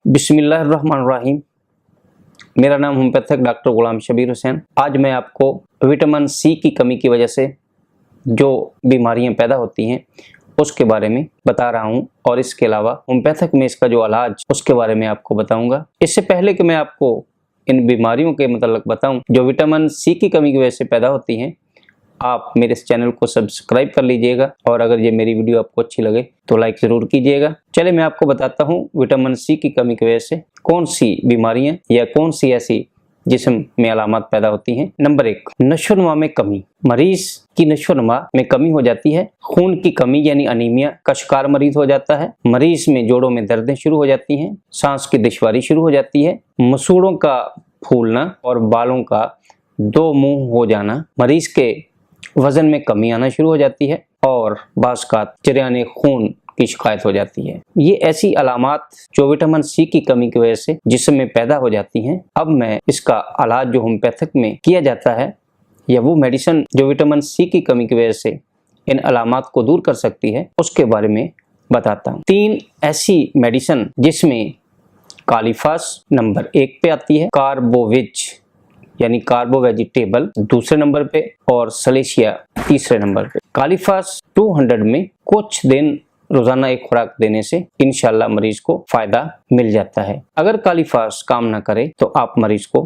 बिस्मिल्लाहिर्रहमानिर्रहीम। मेरा नाम होम्योपैथिक डॉक्टर गुलाम शबीर हुसैन। आज मैं आपको विटामिन सी की कमी की वजह से जो बीमारियां पैदा होती हैं उसके बारे में बता रहा हूं और इसके अलावा होम्योपैथिक में इसका जो इलाज उसके बारे में आपको बताऊंगा। इससे पहले कि मैं आपको इन बीमारियों के मतलब बताऊं जो विटामिन सी की कमी की वजह से पैदा होती हैं, आप मेरे इस चैनल को सब्सक्राइब कर लीजिएगा और अगर ये मेरी वीडियो आपको अच्छी लगे तो लाइक ज़रूर कीजिएगा। चलिए मैं आपको बताता हूँ विटामिन सी की कमी की वजह से कौन सी बीमारियां या कौन सी ऐसी जिस्म में अलामत पैदा होती हैं। नंबर 1, नशोनुमा में कमी। मरीज की नशोनुमा में कमी हो जाती है। खून की कमी यानी अनीमिया का शिकार मरीज हो जाता है। मरीज में जोड़ों में दर्दें शुरू हो जाती हैं। सांस की दुश्वारी शुरू हो जाती है। मसूड़ों का फूलना और बालों का दो मुंह हो जाना। मरीज के वजन में कमी आना शुरू हो जाती है और बाज़ का जरियाने खून की शिकायत हो जाती है। ये ऐसी अलामात जो विटामिन सी की कमी की वजह से जिस्म में पैदा हो जाती हैं। अब मैं इसका इलाज जो होम्योपैथिक में किया जाता है या वो मेडिसिन जो विटामिन सी की कमी की वजह से इन अलामात को दूर कर सकती है उसके बारे में बताता हूँ। 3 ऐसी मेडिसिन जिसमें कालीफास नंबर 1 पे आती है, कार्बोविज यानी कार्बो वेजिटेबल दूसरे नंबर पे और सलेशिया तीसरे नंबर पे। कालीफास 200 में कुछ दिन रोजाना एक खुराक देने से इंशाल्लाह मरीज को फायदा मिल जाता है। अगर कालीफास काम ना करे तो आप मरीज को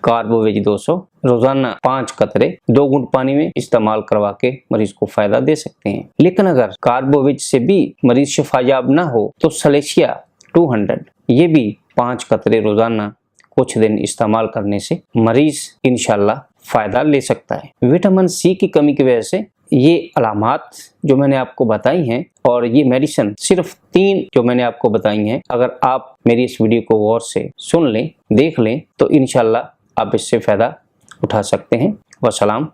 कार्बोवेज 200 रोजाना 5 कतरे 2 घूंट पानी में इस्तेमाल करवा के मरीज को फायदा दे सकते हैं। लेकिन अगर कार्बोवेज से भी मरीज शिफायाब ना हो तो सलेशिया 200 ये भी 5 कतरे रोजाना कुछ दिन इस्तेमाल करने से मरीज इंशाल्लाह फायदा ले सकता है। विटामिन सी की कमी की वजह से ये अलामात जो मैंने आपको बताई हैं और ये मेडिसिन सिर्फ 3 जो मैंने आपको बताई हैं, अगर आप मेरी इस वीडियो को गौर से सुन लें, देख लें तो इंशाल्लाह आप इससे फायदा उठा सकते हैं। वसलाम।